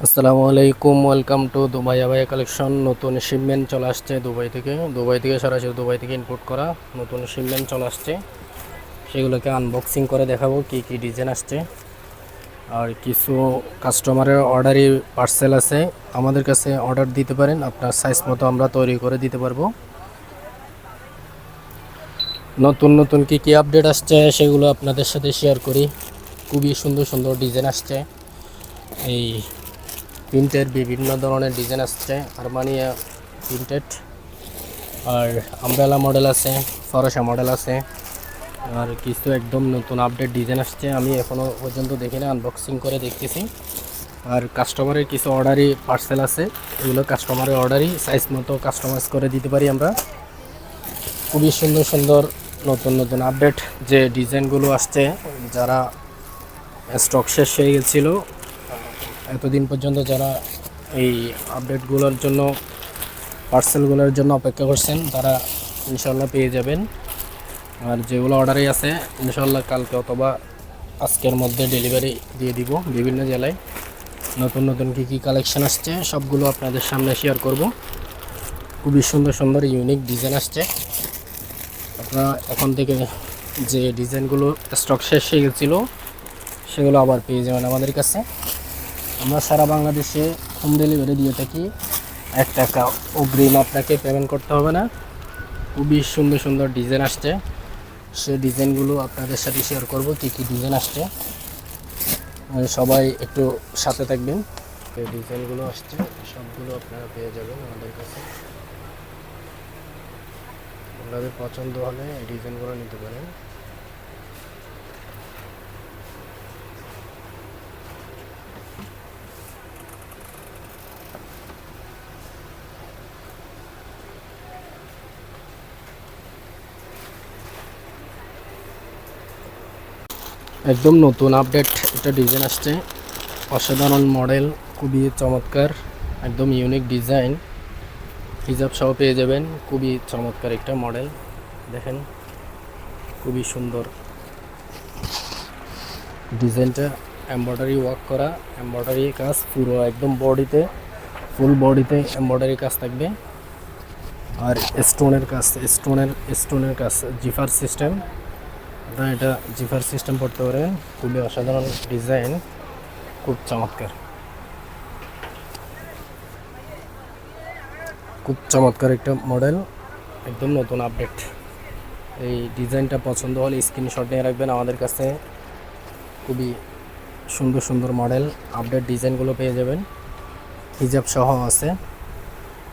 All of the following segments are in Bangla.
আসসালামু আলাইকুম, welcome to Dubai abaya collection. নতুন শিপমেন্ট চলে আসছে দুবাই থেকে সরাসরি দুবাই থেকে ইম্পোর্ট করা নতুন শিপমেন্ট চলে আসছে। সেগুলোকে আনবক্সিং করে দেখাবো কি কি ডিজাইন আসছে। আর কিছু কাস্টমারের অর্ডারি পার্সেল আছে, আমাদের কাছে অর্ডার দিতে পারেন, আপনার সাইজ মতো আমরা তৈরি করে দিতে পারবো। নতুন নতুন কি কি আপডেট আসছে সেগুলো আপনাদের সাথে শেয়ার করি। খুবই সুন্দর সুন্দর ডিজাইন আসছে, এই প্রিন্টের বিভিন্ন ধরনের ডিজাইন আসছে, আরমানিয়া প্রিন্টেড। আর আমব্রেলা মডেল আছে, ফরসা মডেল আছে, আর কিছু একদম নতুন আপডেট ডিজাইন আসছে। আমি এখনও পর্যন্ত দেখি না, আনবক্সিং করে দেখতেছি। আর কাস্টমারের কিছু অর্ডারি পার্সেল আছে, এগুলো কাস্টমারের অর্ডারই সাইজ মতো কাস্টমাইজ করে দিতে পারি আমরা। খুবই সুন্দর সুন্দর নতুন নতুন আপডেট যে ডিজাইনগুলো আসছে, যারা স্টক শেষ হয়ে গেছিলো এতদিন পর্যন্ত, যারা এই আপডেটগুলোর জন্য পার্সেলগুলোর জন্য অপেক্ষা করছেন, তারা ইনশাল্লাহ পেয়ে যাবেন। আর যেগুলো অর্ডারই আছে ইনশাল্লাহ কালকে অথবা আজকের মধ্যে ডেলিভারি দিয়ে দিব বিভিন্ন জেলায়। নতুন নতুন কী কী কালেকশান আসছে সবগুলো আপনাদের সামনে শেয়ার করব। খুবই সুন্দর সুন্দর ইউনিক ডিজাইন আসছে। আপনারা এখন থেকে যে ডিজাইনগুলো স্টক শেষ হয়ে গেছিলো সেগুলো আবার পেয়ে যাবেন আমাদের কাছে। আমরা সারা বাংলাদেশে হোম ডেলিভারি দিয়ে থাকি, 1 টাকা অগ্রিম আপনাকে পেমেন্ট করতে হবে না। খুবই সুন্দর সুন্দর ডিজাইন আসছে, সেই ডিজাইনগুলো আপনাদের সাথে শেয়ার করব কী কী ডিজাইন আসছে। সবাই একটু সাথে থাকবেন। এই ডিজাইনগুলো আসছে সবগুলো আপনারা পেয়ে যাবেন আমাদের কাছে। আপনাদের পছন্দ হলে এই ডিজাইনগুলো নিতে পারেন। একদম নতুন আপডেট একটা ডিজাইন আসছে, অসাধারণ মডেল, খুবই চমৎকার, একদম ইউনিক ডিজাইন, হিজাব সহ পেয়ে যাবেন। খুবই চমৎকার একটা মডেল, দেখেন খুবই সুন্দর ডিজাইনটা। এমব্রয়ডারি ওয়ার্ক করা, এমব্রয়ডারি কাজ পুরো একদম বডিতে, ফুল বডিতে এমব্রয়ডারি কাজ থাকবে। আর স্টোনের কাজ, জিফার সিস্টেম, আপনারা এটা জিফার সিস্টেম পড়তে পারেন। খুবই অসাধারণ ডিজাইন, খুব চমৎকার, খুব চমৎকার একটা মডেল, একদম নতুন আপডেট। এই ডিজাইনটা পছন্দ হলে স্ক্রিনশট নিয়ে রাখবেন। আমাদের কাছে খুবই সুন্দর সুন্দর মডেল আপডেট ডিজাইনগুলো পেয়ে যাবেন। হিজাব সহ আছে,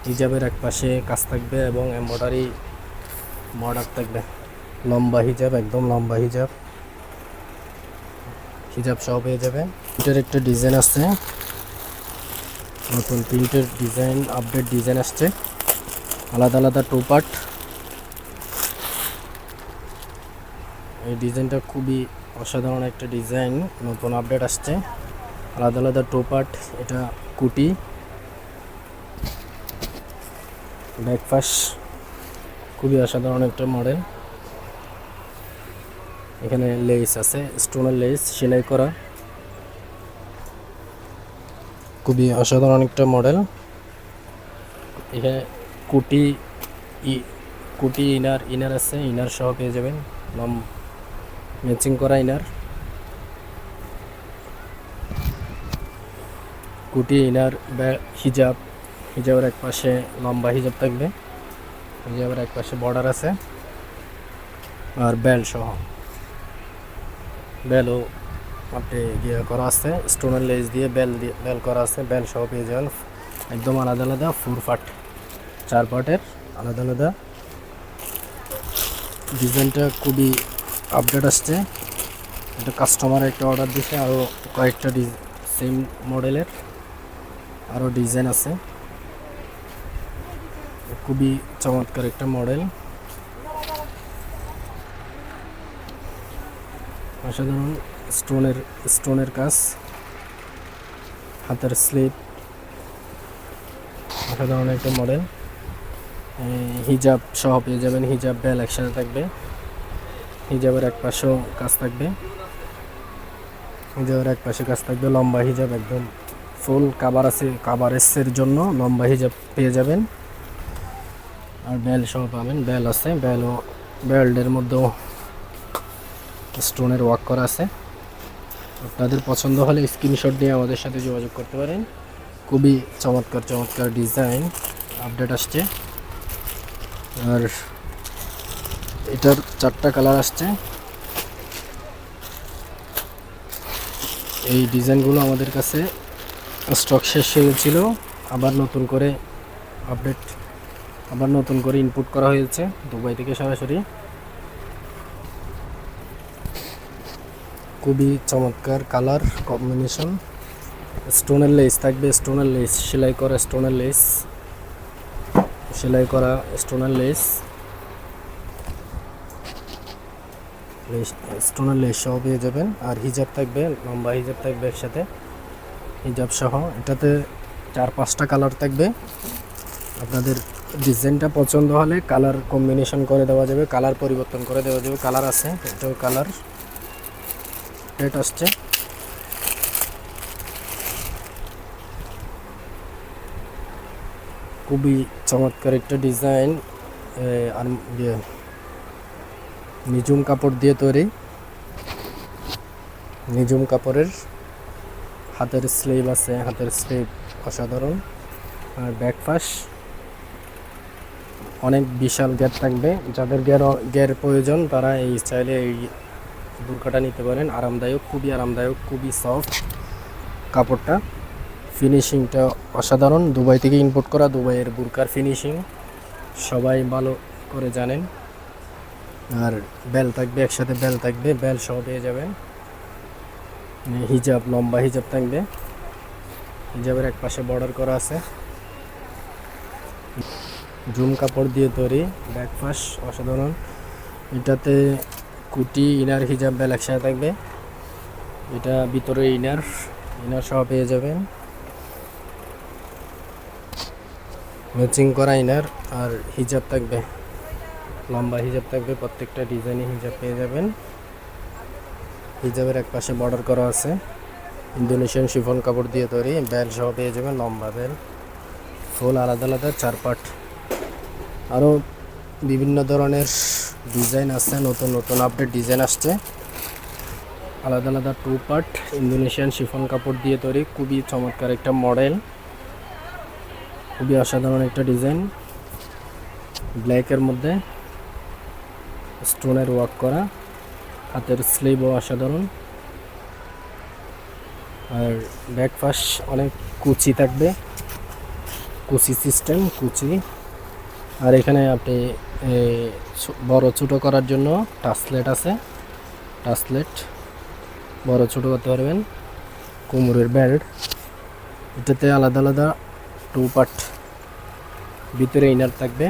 হিজাবের এক পাশে কাজ থাকবে এবং এমব্রয়ডারি বর্ডার থাকবে। লম্বা হিজাব, একদম লম্বা হিজাব, হিজাব সহ পেয়ে যাবেন। এটার একটা ডিজাইন আছে, নতুন প্রিন্টের ডিজাইন, আপডেট ডিজাইন আসছে, আলাদা আলাদা টু পার্ট। এই ডিজাইনটা খুবই অসাধারণ একটা ডিজাইন, নতুন আপডেট আসছে, আলাদা আলাদা টু পার্ট। এটা কুটি, ব্যাকপাশ, খুবই অসাধারণ একটা মডেল। এখানে লেস আছে, স্টোনের লেস সেলাই করা, খুবই অসাধারণ একটা মডেল। এখানে কুটি কুটি ইনার আছে, ইনার সহ পেয়ে যাবেন, ম্যাচিং করা ইনার, কুটি ইনার, হিজাবের এক পাশে লম্বা হিজাব থাকবে, হিজাবের এক পাশে বর্ডার আছে, আর বেল্ট সহ, বেলও আপনি করা আছে, স্টোনের লেস দিয়ে বেল করা আছে, বেল সহ পেয়ে যাবেন। একদম আলাদা আলাদা 4 পার্ট, 4 পার্টের আলাদা আলাদা। ডিজাইনটা খুবই আপডেট আসছে, এটা কাস্টমার একটা অর্ডার দিছে, আরও কয়েকটা সেম মডেলের আরও ডিজাইন আছে। খুবই চমৎকার একটা মডেল, অসাধারণ। স্টোনের কাজ, হাতের স্লিপ, অসাধারণ একটা মডেল। হিজাব সহ পেয়ে যাবেন, হিজাব বেল একসাথে থাকবে, হিজাবের এক পাশেও কাজ থাকবে, হিজাবের এক পাশে কাজ থাকবে, লম্বা হিজাব, একদম ফুল কাভারেজের জন্য লম্বা হিজাব পেয়ে যাবেন। আর বেল সহ পাবেন, বেল আছে, বেল্টের মধ্যেও স্টোনের ওয়ার্ক করা আছে। আপনাদের পছন্দ হলে স্ক্রিনশট দিয়ে আমাদের সাথে যোগাযোগ করতে পারেন। খুবই চমৎকার ডিজাইন আপডেট আসছে। আর এটার 4টা কালার আসছে। এই ডিজাইনগুলো আমাদের কাছে স্টক শেষ হয়ে গেছিলো, আবার নতুন করে ইনপুট করা হয়েছে দুবাই থেকে সরাসরি। খুবই চমৎকার কালার কম্বিনেশন। স্টোনের লেস থাকবে, স্টোনের লেস সেলাই করা স্টোনের লেস সহ পেয়ে যাবেন। আর হিজাব থাকবে, লম্বা হিজাব থাকবে একসাথে, হিজাব সহ। এটাতে 4-5টা কালার থাকবে। আপনাদের ডিজাইনটা পছন্দ হলে কালার কম্বিনেশন করে দেওয়া যাবে, কালার পরিবর্তন করে দেওয়া যাবে। কালার আছে, এটাও কালার রেট আসছে। খুবই চমৎকার একটা ডিজাইন। আর নিজুম কাপড় দিয়ে তৈরি, নিজুম কাপড়ের হাতের স্লিভ আছে, হাতের স্লিভ অসাধারণ। আর ব্যাক পাশ অনেক বিশাল গ্যাপ থাকবে। যাদের গ্যার প্রয়োজন তারা চাইলে এই বুরকাটা নিতে পারেন। খুবই আরামদায়ক, খুবই সফট কাপড়টা। ফিনিশিংটা অসাধারণ। দুবাই থেকে ইম্পোর্ট করা, দুবাইয়ের বুরকার ফিনিশিং সবাই ভালো করে জানেন। আর বেল থাকবে, একসাথে বেল সহ পেয়ে যাবেন। হিজাব, লম্বা হিজাব থাকবে, হিজাবের এক পাশে বর্ডার করা আছে। জুম কাপড় দিয়ে তৈরি, ব্যাক পাশ অসাধারণ। এটাতে কুটি, ইনার, হিজাব, বেল একসাথে থাকবে। এটা ভিতরে ইনার সহ পেয়ে যাবেন, ম্যাচিং করা ইনার। আর হিজাব থাকবে, লম্বা হিজাব থাকবে, প্রত্যেকটা ডিজাইনে হিজাব পেয়ে যাবেন। হিজাবের এক পাশে বর্ডার করা আছে, ইন্দোনেশিয়ান শিফন কাপড় দিয়ে তৈরি, বেল সহ পেয়ে যাবেন, লম্বা বেল, ফুল আলাদা 4 পার্ট। আরও বিভিন্ন ধরনের ডিজাইন আছে, নতুন আপডেট ডিজাইন আসছে। আলাদা 2 পার্ট ইন্দোনেশিয়ান শিফন কাপড় দিয়ে তৈরি। খুবই চমৎকার একটা মডেল, খুবই অসাধারণ একটা ডিজাইন। ব্ল্যাকের মধ্যে স্টোনের ওয়ার্ক করা, হাতের স্লিভও অসাধারণ। আর ব্যাক পাশ অনেক কুচি থাকবে, কুচি সিস্টেম, কুচি। আর এখানে আপনি বড় ছোটো করার জন্য টাসলেট আছে, বড় ছোটো করতে পারবেন। কোমরের বেল্ট, এটাতে আলাদা 2 পার্ট। ভিতরে ইনার থাকবে,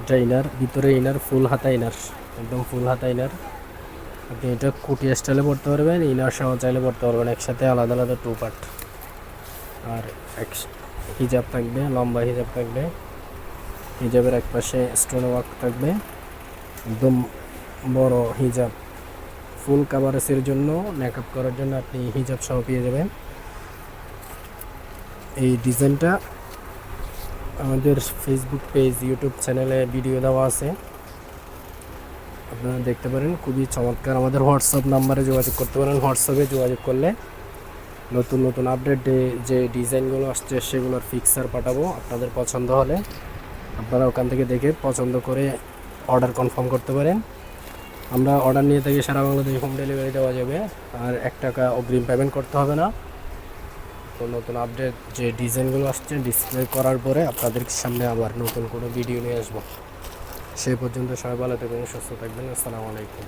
এটা ইনার, ভিতরে ইনার, ফুল হাতা ইনার, একদম ফুল হাতা ইনার। আপনি এটা কুটি স্টাইলে পড়তে পারবেন, ইনার সহ চাইলে পড়তে পারবেন একসাথে, আলাদা 2 পার্ট। আর হিজাব থাকবে, লম্বা হিজাব থাকবে, হিজাবের এক পাশে স্টোন ওয়ার্ক থাকবে, একদম বড় হিজাব। ফুল কাভারেজের জন্য, মেকআপ করার জন্য আপনি হিজাব সহ পেয়ে যাবেন। এই ডিজাইনটা আমাদের ফেসবুক পেজ, ইউটিউব চ্যানেলে ভিডিও দেওয়া আছে, আপনারা দেখতে পারেন। খুবই চমৎকার। আমাদের হোয়াটসঅ্যাপ নাম্বারে যোগাযোগ করতে পারেন। হোয়াটসঅ্যাপে যোগাযোগ করলে নতুন আপডেট যে ডিজাইনগুলো আসছে সেগুলোর পিকচার পাঠাবো। আপনাদের পছন্দ হলে আপনারা ওখান থেকে দেখে পছন্দ করে অর্ডার কনফার্ম করতে পারেন। আমরা অর্ডার নিয়ে থাকি সারা বাংলাদেশে, হোম ডেলিভারি দেওয়া যাবে। আর 1 টাকা অগ্রিম পেমেন্ট করতে হবে না। তো নতুন আপডেট যে ডিজাইনগুলো আসছে ডিসপ্লে করার পরে আপনাদের সামনে আবার নতুন কোনো ভিডিও নিয়ে আসবো। সেই পর্যন্ত সবাই ভালো থাকবেন, সুস্থ থাকবেন। আসসালামু আলাইকুম।